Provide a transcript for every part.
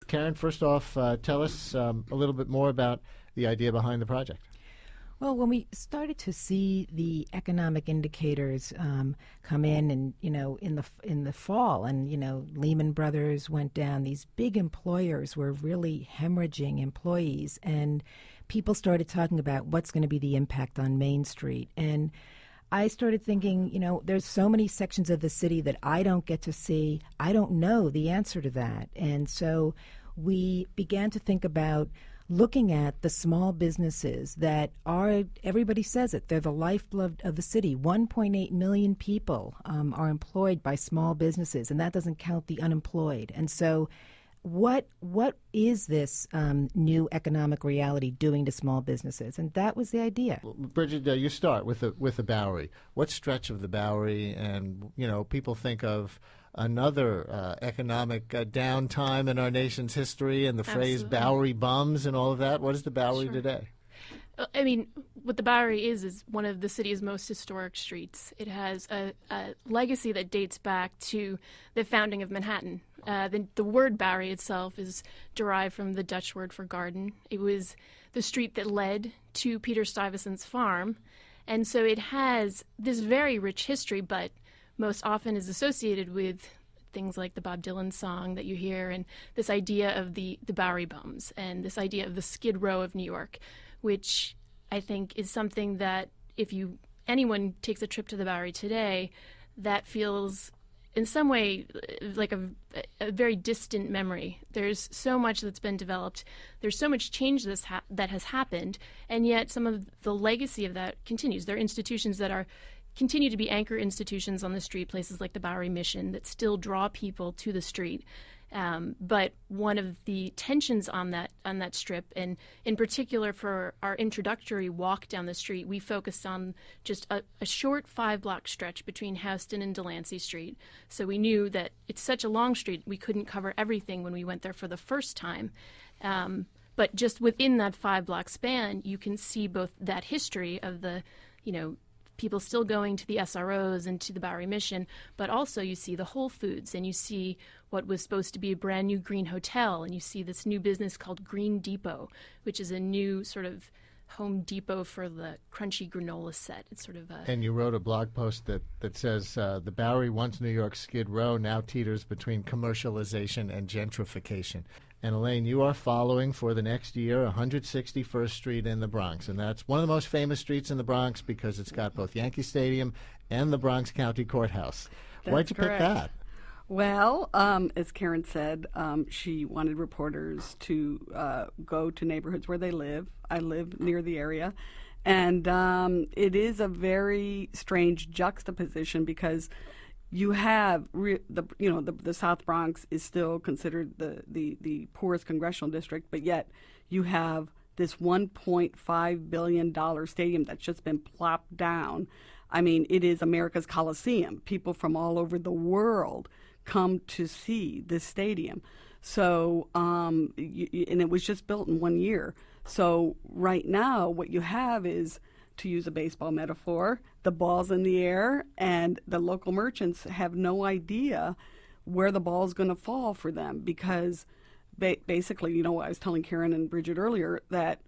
Karen, first off, tell us a little bit more about the idea behind the project. Well, when we started to see the economic indicators come in, and in the fall, and Lehman Brothers went down, these big employers were really hemorrhaging employees, and people started talking about what's going to be the impact on Main Street. And I started thinking, there's so many sections of the city that I don't get to see. I don't know the answer to that. And so we began to think about looking at the small businesses that are, everybody says it, they're the lifeblood of the city. 1.8 million people are employed by small businesses, and that doesn't count the unemployed. And so what is this new economic reality doing to small businesses? And that was the idea. Well, Brigid, you start with the Bowery. What stretch of the Bowery? And, people think of another economic downtime in our nation's history and the phrase Bowery bums and all of that. What is the Bowery today? I mean, what the Bowery is one of the city's most historic streets. It has a legacy that dates back to the founding of Manhattan. The word Bowery itself is derived from the Dutch word for garden. It was the street that led to Peter Stuyvesant's farm. And so it has this very rich history, but most often is associated with things like the Bob Dylan song that you hear, and this idea of the Bowery bums, and this idea of the Skid Row of New York, which I think is something that if anyone takes a trip to the Bowery today, that feels in some way like a very distant memory. There's so much that's been developed. There's so much change that has happened, and yet some of the legacy of that continues. There are institutions that continue to be anchor institutions on the street, places like the Bowery Mission that still draw people to the street. But one of the tensions on that strip, and in particular for our introductory walk down the street, we focused on just a short 5-block stretch between Houston and Delancey Street. So we knew that it's such a long street, we couldn't cover everything when we went there for the first time. But just within that 5-block span, you can see both that history of the, people still going to the SROs and to the Bowery Mission, but also you see the Whole Foods, and you see what was supposed to be a brand new green hotel, and you see this new business called Green Depot, which is a new sort of Home Depot for the crunchy granola set. It's sort of And you wrote a blog post that says the Bowery, once New York's Skid Row, now teeters between commercialization and gentrification. And Elaine, you are following for the next year 161st Street in the Bronx. And that's one of the most famous streets in the Bronx because it's got both Yankee Stadium and the Bronx County Courthouse. Why'd you pick that? Well, as Karen said, she wanted reporters to go to neighborhoods where they live. I live near the area. And it is a very strange juxtaposition because you have the South Bronx is still considered the poorest congressional district, but yet you have this $1.5 billion stadium that's just been plopped down. I mean, it is America's Coliseum. People from all over the world come to see this stadium. So, and it was just built in 1 year. So right now what you have is, to use a baseball metaphor, the ball's in the air, and the local merchants have no idea where the ball's going to fall for them because basically, I was telling Karen and Brigid earlier that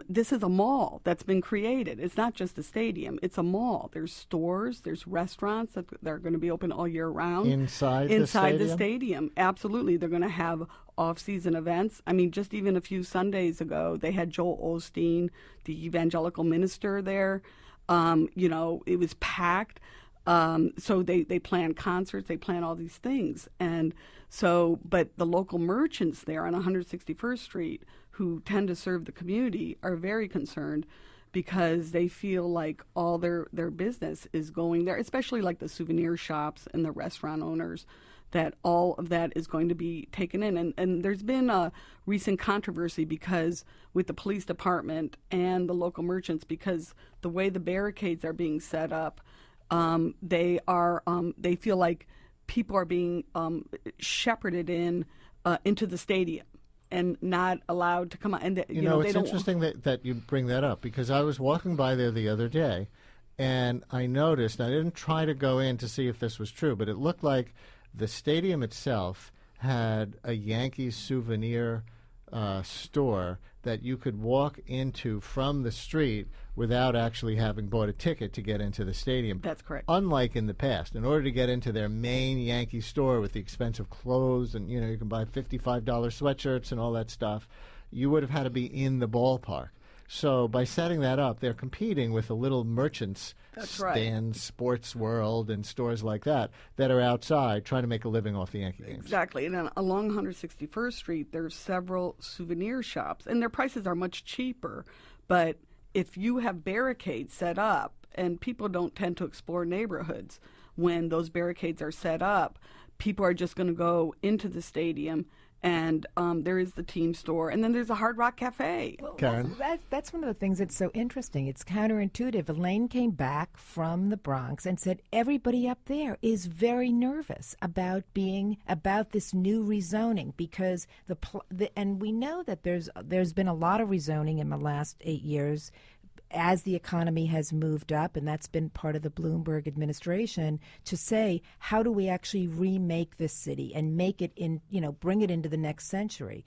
this is a mall that's been created. It's not just a stadium. It's a mall. There's stores, there's restaurants that are going to be open all year round. Inside the stadium. Absolutely. They're going to have off-season events. I mean, just even a few Sundays ago, they had Joel Osteen, the evangelical minister there. It was packed. So they plan concerts, they plan all these things. And so, but the local merchants there on 161st Street who tend to serve the community are very concerned because they feel like all their business is going there, especially like the souvenir shops and the restaurant owners, that all of that is going to be taken in. And there's been a recent controversy because with the police department and the local merchants, because the way the barricades are being set up, they feel like people are being shepherded into the stadium and not allowed to come out. And it's interesting that you bring that up because I was walking by there the other day, and I noticed. I didn't try to go in to see if this was true, but it looked like the stadium itself had a Yankees souvenir store that you could walk into from the street without actually having bought a ticket to get into the stadium. That's correct. Unlike in the past, in order to get into their main Yankee store with the expensive clothes and, you can buy $55 sweatshirts and all that stuff, you would have had to be in the ballpark. So by setting that up, they're competing with the little merchants, stands, Sports World, and stores like that are outside trying to make a living off the Yankee games. Exactly. And then along 161st Street, there's several souvenir shops, and their prices are much cheaper. But if you have barricades set up, and people don't tend to explore neighborhoods when those barricades are set up, people are just going to go into the stadium. And there is the team store, and then there's a Hard Rock Cafe. Well, Karen? That's one of the things that's so interesting. It's counterintuitive. Elaine came back from the Bronx and said everybody up there is very nervous about this new rezoning because and we know that there's been a lot of rezoning in the last 8 years as the economy has moved up, and that's been part of the Bloomberg administration, to say, how do we actually remake this city and make it bring it into the next century?